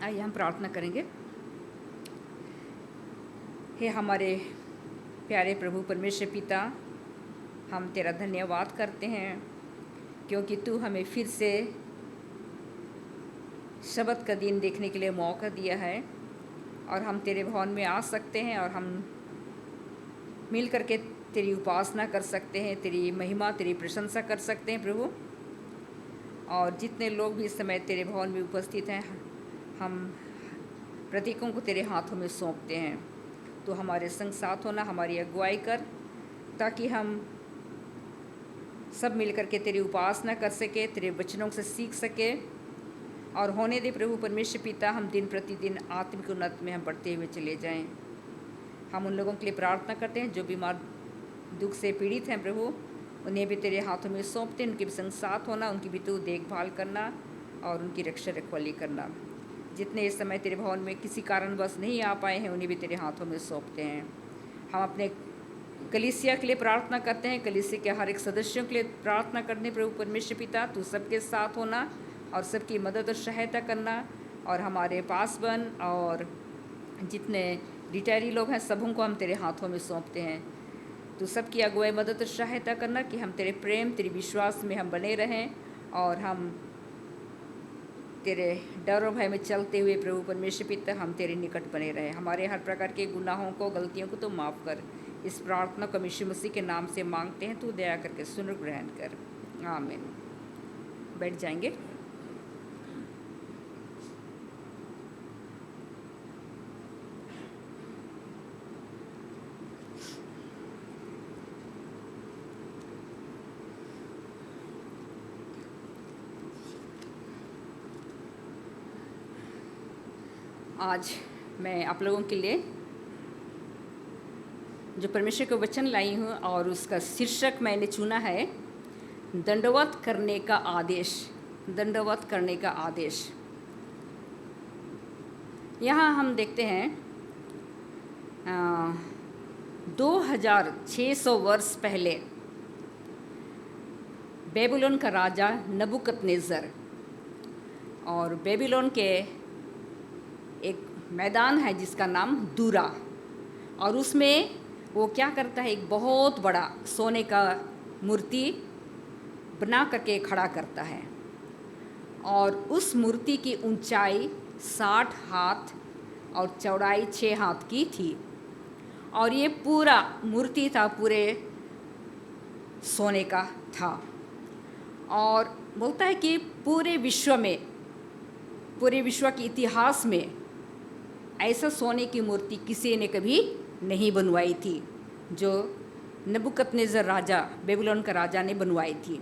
आइए हम प्रार्थना करेंगे। हे हमारे प्यारे प्रभु परमेश्वर पिता, हम तेरा धन्यवाद करते हैं क्योंकि तू हमें फिर से शब्द का दिन देखने के लिए मौका दिया है और हम तेरे भवन में आ सकते हैं और हम मिल करके तेरी उपासना कर सकते हैं, तेरी महिमा, तेरी प्रशंसा कर सकते हैं प्रभु। और जितने लोग भी इस समय तेरे भवन में उपस्थित हैं, हम प्रतीकों को तेरे हाथों में सौंपते हैं। तो हमारे संग साथ होना, हमारी अगुवाई कर, ताकि हम सब मिलकर के तेरी उपासना कर सके, तेरे वचनों से सीख सके। और होने दे प्रभु परमेश्वर पिता, हम दिन प्रतिदिन आत्मिक उन्नति में हम बढ़ते हुए चले जाएं। हम उन लोगों के लिए प्रार्थना करते हैं जो बीमार दुख से पीड़ित हैं प्रभु, उन्हें भी तेरे हाथों में सौंपते हैं। उनके भी संग साथ होना, उनकी भी तू देखभाल करना और उनकी रक्षा रखवाली करना। जितने इस समय तेरे भवन में किसी कारणवश नहीं आ पाए हैं, उन्हें भी तेरे हाथों में सौंपते हैं। हम अपने कलीसिया के लिए प्रार्थना करते हैं, कलीसिया के हर एक सदस्यों के लिए प्रार्थना करते हैं प्रभु परमेश्वर पिता, तू सबके साथ होना और सबकी मदद और सहायता करना। और हमारे पासवान और जितने रिटायरी लोग हैं, सबों को हम तेरे हाथों में सौंपते हैं। तू सबकी अगुवाई, मदद और सहायता करना कि हम तेरे प्रेम, तेरे विश्वास में हम बने रहें और हम तेरे डर और भय में चलते हुए प्रभु परमेश्वर पिता, हम तेरे निकट बने रहें। हमारे हर प्रकार के गुनाहों को, गलतियों को तो माफ़ कर। इस प्रार्थना को यीशु मसीह के नाम से मांगते हैं, तू दया करके सुन और ग्रहण कर। आमीन। बैठ जाएंगे। आज मैं आप लोगों के लिए जो परमेश्वर का वचन लाई हूँ और उसका शीर्षक मैंने चुना है, दंडवत करने का आदेश। दंडवत करने का आदेश। यहाँ हम देखते हैं 2600 वर्ष पहले बेबीलोन का राजा नबूकदनेस्सर, और बेबीलोन के एक मैदान है जिसका नाम दूरा, और उसमें वो क्या करता है, एक बहुत बड़ा सोने का मूर्ति बना करके खड़ा करता है। और उस मूर्ति की ऊंचाई 60 हाथ और चौड़ाई 6 हाथ की थी। और ये पूरा मूर्ति था, पूरे सोने का था। और बोलता है कि पूरे विश्व के इतिहास में ऐसा सोने की मूर्ति किसी ने कभी नहीं बनवाई थी, जो नबूकदनेस्सर राजा, बेबीलोन का राजा ने बनवाई थी।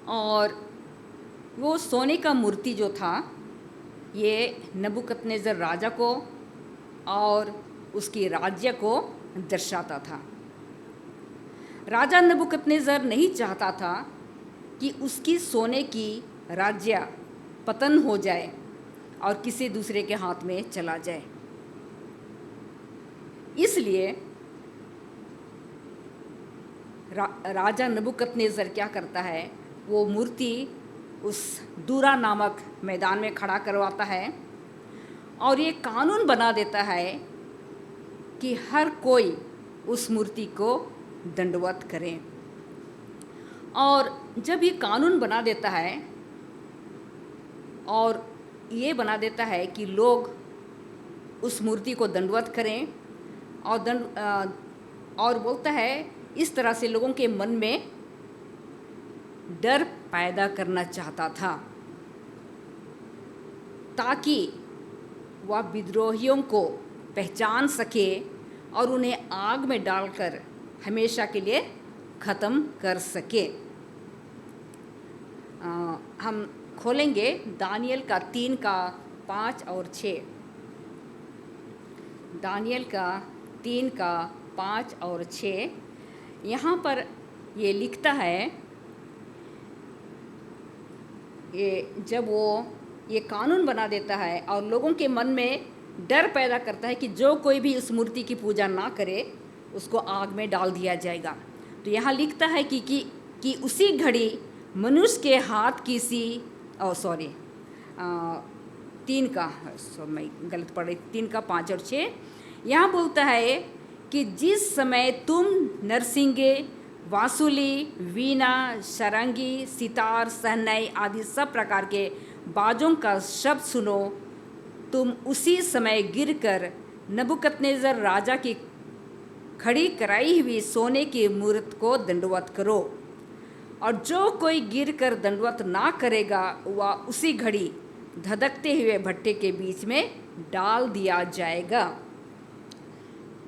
और वो सोने का मूर्ति जो था, ये नबूकदनेस्सर राजा को और उसकी राज्य को दर्शाता था। राजा नबूकदनेस्सर नहीं चाहता था कि उसकी सोने की राज्य पतन हो जाए और किसी दूसरे के हाथ में चला जाए। इसलिए राजा नबूकदनेस्सर क्या करता है, वो मूर्ति उस दूरा नामक मैदान में खड़ा करवाता है और ये कानून बना देता है कि हर कोई उस मूर्ति को दंडवत करे। और जब ये कानून बना देता है और ये बना देता है कि लोग उस मूर्ति को दंडवत करें, और बोलता है इस तरह से लोगों के मन में डर पैदा करना चाहता था, ताकि वह विद्रोहियों को पहचान सके और उन्हें आग में डालकर हमेशा के लिए ख़त्म कर सके। हम खोलेंगे दानियल का 3 का 5 और 6। दानियल का 3 का 5 और 6। यहाँ पर ये लिखता है, जब वो ये कानून बना देता है और लोगों के मन में डर पैदा करता है कि जो कोई भी उस मूर्ति की पूजा ना करे उसको आग में डाल दिया जाएगा। तो यहाँ लिखता है कि उसी घड़ी मनुष्य के हाथ 3 का, मैं गलत पढ़ रही, 3 का 5 और 6 यहाँ बोलता है कि जिस समय तुम नरसिंगे, वांसुली, वीणा, सारंगी, सितार, शहनाई आदि सब प्रकार के बाजों का शब्द सुनो, तुम उसी समय गिरकर नबूकदनेस्सर राजा की खड़ी कराई हुई सोने की मूर्त को दंडवत करो, और जो कोई गिरकर दंडवत ना करेगा वह उसी घड़ी धधकते हुए भट्टे के बीच में डाल दिया जाएगा।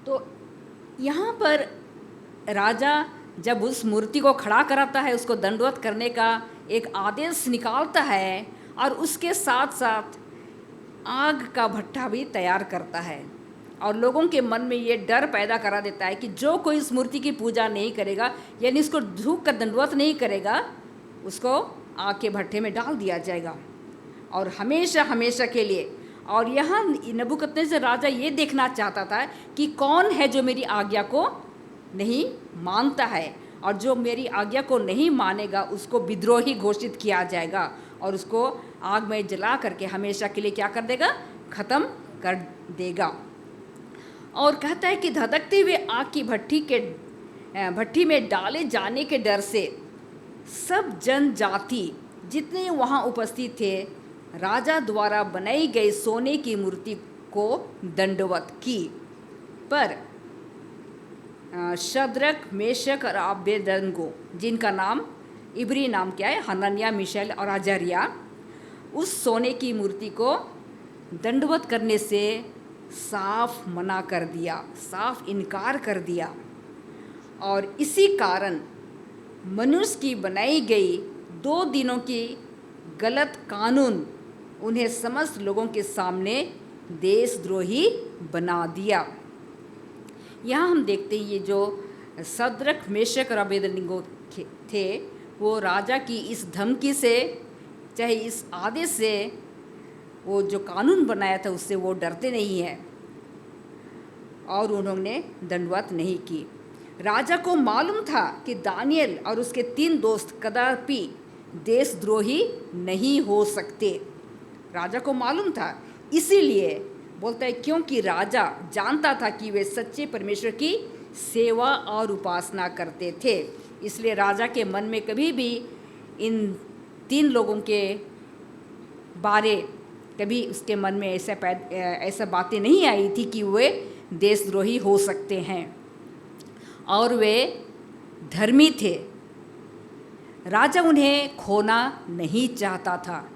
तो यहाँ पर राजा जब उस मूर्ति को खड़ा कराता है, उसको दंडवत करने का एक आदेश निकालता है, और उसके साथ साथ आग का भट्ठा भी तैयार करता है, और लोगों के मन में ये डर पैदा करा देता है कि जो कोई इस मूर्ति की पूजा नहीं करेगा, यानी इसको झुक कर दंडवत नहीं करेगा, उसको आग के भट्ठे में डाल दिया जाएगा और हमेशा हमेशा के लिए। और यहाँ नबूकदनेस्सर राजा ये देखना चाहता था कि कौन है जो मेरी आज्ञा को नहीं मानता है, और जो मेरी आज्ञा को नहीं मानेगा उसको विद्रोही घोषित किया जाएगा और उसको आग में जला करके हमेशा के लिए क्या कर देगा, ख़त्म कर देगा। और कहता है कि धधकते हुए आग की भट्टी में डाले जाने के डर से सब जनजाति जितने वहाँ उपस्थित थे राजा द्वारा बनाई गई सोने की मूर्ति को दंडवत की। पर शद्रक, मेशक और अबेदनगो, जिनका नाम इब्री नाम क्या है, हनन्याह, मिशाएल और अजर्याह, उस सोने की मूर्ति को दंडवत करने से साफ मना कर दिया, साफ इनकार कर दिया। और इसी कारण मनुष्य की बनाई गई 2 दिनों की गलत कानून उन्हें समस्त लोगों के सामने देशद्रोही बना दिया। यहाँ हम देखते हैं ये जो शद्रक, मेशक और अबेदनगो थे, वो राजा की इस धमकी से, चाहे इस आदेश से, वो जो कानून बनाया था उससे वो डरते नहीं हैं और उन्होंने दंडवत नहीं की। राजा को मालूम था कि दानियल और उसके 3 दोस्त कदापि देशद्रोही नहीं हो सकते। राजा को मालूम था, इसीलिए बोलता है क्योंकि राजा जानता था कि वे सच्चे परमेश्वर की सेवा और उपासना करते थे, इसलिए राजा के मन में कभी भी इन 3 लोगों के बारे कभी उसके मन में ऐसा बातें नहीं आई थी कि वे देशद्रोही हो सकते हैं, और वे धर्मी थे। राजा उन्हें खोना नहीं चाहता था,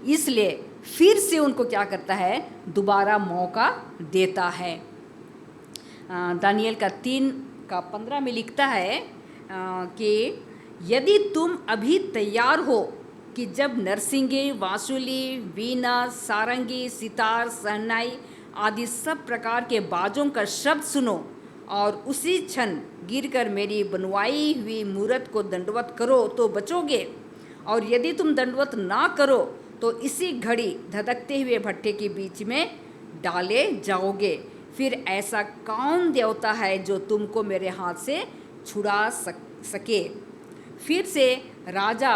इसलिए फिर से उनको क्या करता है, दोबारा मौका देता है। दानियल का 3 का 15 में लिखता है कि यदि तुम अभी तैयार हो कि जब नरसिंगे, वांसुली, वीणा, सारंगी, सितार, शहनाई आदि सब प्रकार के बाजों का शब्द सुनो और उसी क्षण गिरकर मेरी बनवाई हुई मूर्त को दंडवत करो तो बचोगे, और यदि तुम दंडवत ना करो तो इसी घड़ी धधकते हुए भट्टे के बीच में डाले जाओगे। फिर ऐसा कौन देवता है जो तुमको मेरे हाथ से छुड़ा सके। फिर से राजा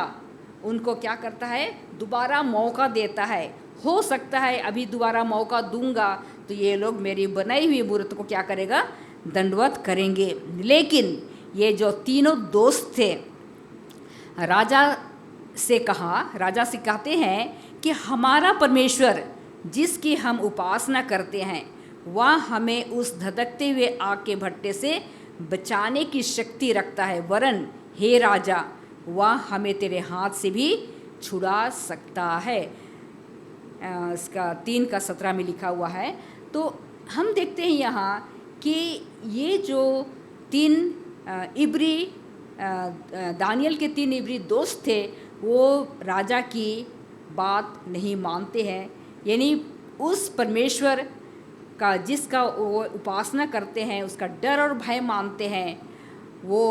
उनको क्या करता है, दोबारा मौका देता है। हो सकता है अभी दोबारा मौका दूंगा तो ये लोग मेरी बनाई हुई मूर्त को क्या करेगा, दंडवत करेंगे। लेकिन ये जो 3 दोस्त थे, राजा से कहते हैं कि हमारा परमेश्वर जिसकी हम उपासना करते हैं वह हमें उस धधकते हुए आग के भट्टे से बचाने की शक्ति रखता है, वरन हे राजा वह हमें तेरे हाथ से भी छुड़ा सकता है। इसका 3 का 17 में लिखा हुआ है। तो हम देखते हैं यहाँ कि ये जो 3 इब्री दानियल के 3 इब्री दोस्त थे वो राजा की बात नहीं मानते हैं, यानी उस परमेश्वर का जिसका वो उपासना करते हैं उसका डर और भय मानते हैं। वो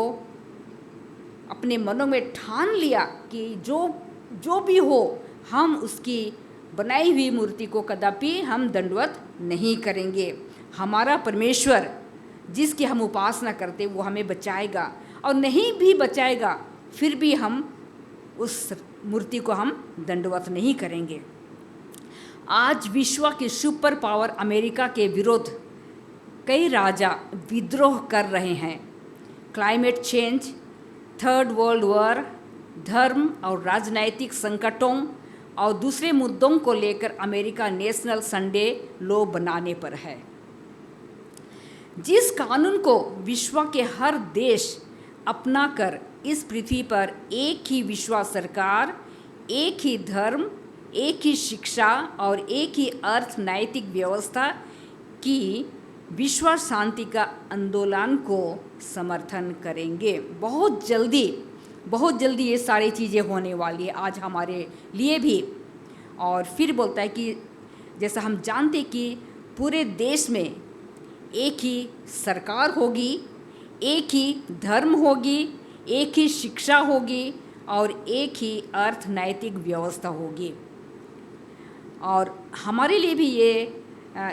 अपने मनों में ठान लिया कि जो भी हो हम उसकी बनाई हुई मूर्ति को कदापि हम दंडवत नहीं करेंगे। हमारा परमेश्वर जिसकी हम उपासना करते वो हमें बचाएगा, और नहीं भी बचाएगा फिर भी हम उस मूर्ति को हम दंडवत नहीं करेंगे। आज विश्व के सुपर पावर अमेरिका के विरुद्ध कई राजा विद्रोह कर रहे हैं। Climate change, third world war, धर्म और राजनैतिक संकटों और दूसरे मुद्दों को लेकर अमेरिका नेशनल संडे लॉ बनाने पर है। जिस कानून को विश्व के हर देश अपनाकर इस पृथ्वी पर एक ही विश्व सरकार, एक ही धर्म, एक ही शिक्षा और एक ही अर्थ नैतिक व्यवस्था की विश्व शांति का आंदोलन को समर्थन करेंगे। बहुत जल्दी ये सारी चीज़ें होने वाली है आज हमारे लिए भी। और फिर बोलता है कि जैसा हम जानते कि पूरे देश में एक ही सरकार होगी, एक ही धर्म होगी, एक ही शिक्षा होगी और एक ही अर्थ नैतिक व्यवस्था होगी। और हमारे लिए भी ये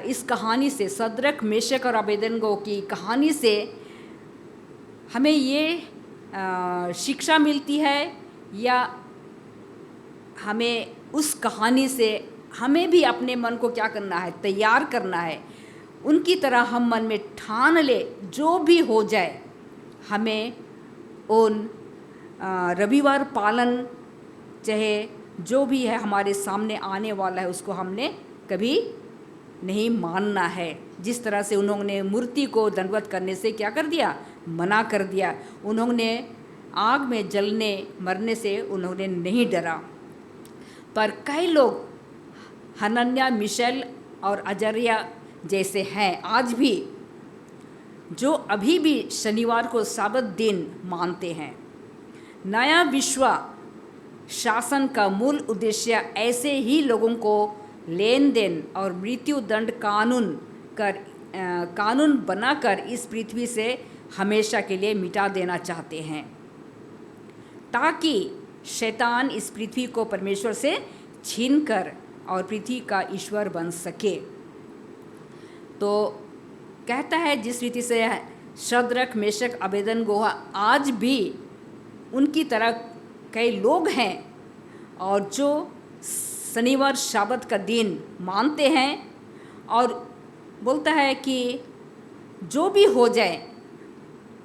इस कहानी से, सद्रक मेशक और अबेदनगो की कहानी से हमें ये शिक्षा मिलती है या हमें उस कहानी से हमें भी अपने मन को क्या करना है, तैयार करना है। उनकी तरह हम मन में ठान ले जो भी हो जाए हमें उन रविवार पालन चाहे जो भी है हमारे सामने आने वाला है उसको हमने कभी नहीं मानना है। जिस तरह से उन्होंने मूर्ति को दंडवत करने से क्या कर दिया, मना कर दिया। उन्होंने आग में जलने मरने से उन्होंने नहीं डरा। पर कई लोग हनन्या, मिशेल और अजर्या जैसे हैं आज भी, जो अभी भी शनिवार को साबत दिन मानते हैं। नया विश्व शासन का मूल उद्देश्य ऐसे ही लोगों को लेन देन और मृत्यु दंड कानून बनाकर इस पृथ्वी से हमेशा के लिए मिटा देना चाहते हैं, ताकि शैतान इस पृथ्वी को परमेश्वर से छीनकर और पृथ्वी का ईश्वर बन सके। तो कहता है जिस रीति से शद्रक, मेशक, अबेदनगो आज भी उनकी तरह कई लोग हैं और जो शनिवार शाबत का दिन मानते हैं और बोलता है कि जो भी हो जाए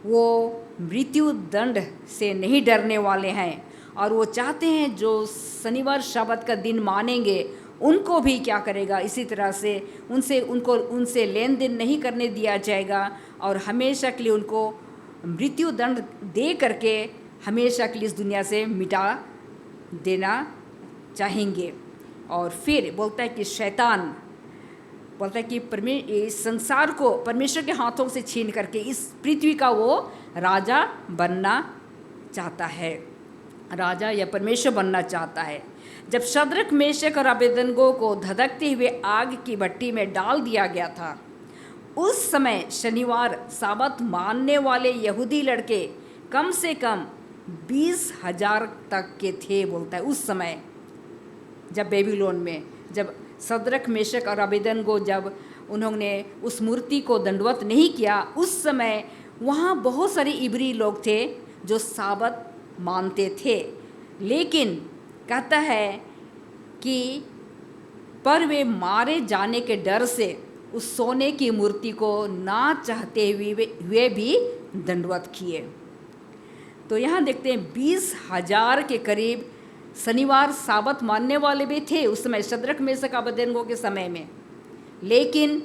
वो मृत्यु दंड से नहीं डरने वाले हैं। और वो चाहते हैं जो शनिवार शाबत का दिन मानेंगे उनको भी क्या करेगा, इसी तरह से उनसे लेन देन नहीं करने दिया जाएगा और हमेशा के लिए उनको मृत्यु दंड दे करके हमेशा के लिए इस दुनिया से मिटा देना चाहेंगे। और फिर बोलता है कि शैतान बोलता है कि इस संसार को परमेश्वर के हाथों से छीन करके इस पृथ्वी का वो राजा बनना चाहता है, राजा या परमेश्वर बनना चाहता है। जब शद्रक, मेशक और अबेदनगो को धधकते हुए आग की भट्टी में डाल दिया गया था, उस समय शनिवार साबत मानने वाले यहूदी लड़के कम से कम 20,000 तक के थे। बोलता है उस समय जब बेबीलोन में, जब शद्रक, मेशक और अबेदनगो जब उन्होंने उस मूर्ति को दंडवत नहीं किया, उस समय वहाँ बहुत सारे इब्री लोग थे जो साबत मानते थे। लेकिन कहता है कि पर वे मारे जाने के डर से उस सोने की मूर्ति को ना चाहते हुए भी दंडवत किए। तो यहाँ देखते हैं 20,000 के करीब शनिवार साबत मानने वाले भी थे उस समय, शद्रक, मेशक, अबेदनगो के समय में। लेकिन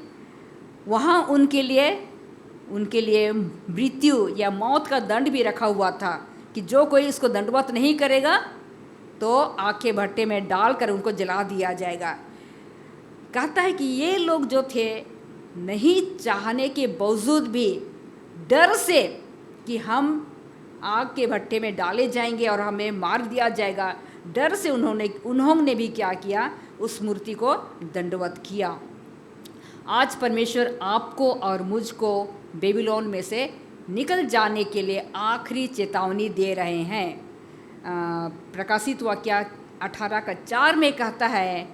वहाँ उनके लिए मृत्यु या मौत का दंड भी रखा हुआ था कि जो कोई इसको दंडवत नहीं करेगा तो आग के भट्टे में डालकर उनको जला दिया जाएगा। कहता है कि ये लोग जो थे नहीं चाहने के बावजूद भी डर से कि हम आग के भट्टे में डाले जाएंगे और हमें मार दिया जाएगा, डर से उन्होंने भी क्या किया, उस मूर्ति को दंडवत किया। आज परमेश्वर आपको और मुझको बेबीलोन में से निकल जाने के लिए आखिरी चेतावनी दे रहे हैं। प्रकाशित वाक्य 18:4 में कहता है,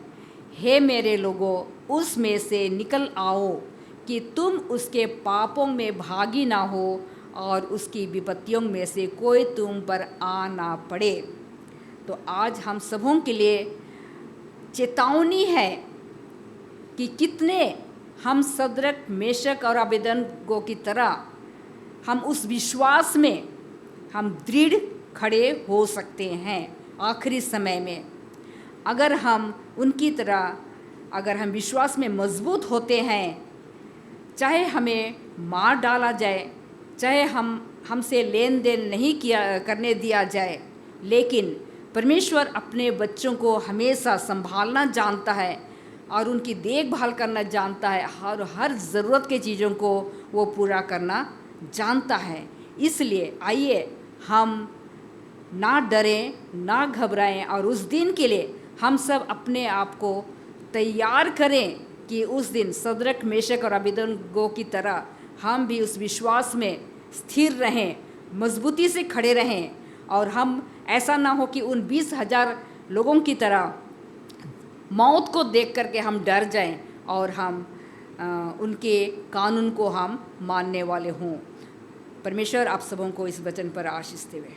हे मेरे लोगों, उस में से निकल आओ कि तुम उसके पापों में भागी ना हो और उसकी विपत्तियों में से कोई तुम पर आ ना पड़े। तो आज हम सबों के लिए चेतावनी है कि कितने हम सदरक मेशक और अबेदनगो की तरह हम उस विश्वास में हम दृढ़ खड़े हो सकते हैं आखिरी समय में। अगर हम उनकी तरह अगर हम विश्वास में मजबूत होते हैं, चाहे हमें मार डाला जाए, चाहे हमसे लेन देन नहीं करने दिया जाए, लेकिन परमेश्वर अपने बच्चों को हमेशा संभालना जानता है और उनकी देखभाल करना जानता है और हर ज़रूरत की चीज़ों को वो पूरा करना जानता है। इसलिए आइए हम ना डरें, ना घबराएं और उस दिन के लिए हम सब अपने आप को तैयार करें कि उस दिन सदरक मेशक और अबेदनगो की तरह हम भी उस विश्वास में स्थिर रहें, मजबूती से खड़े रहें और हम ऐसा ना हो कि उन 20,000 लोगों की तरह मौत को देख करके हम डर जाएं और हम उनके कानून को हम मानने वाले हों। परमेश्वर आप सबों को इस वचन पर आशीष देवे।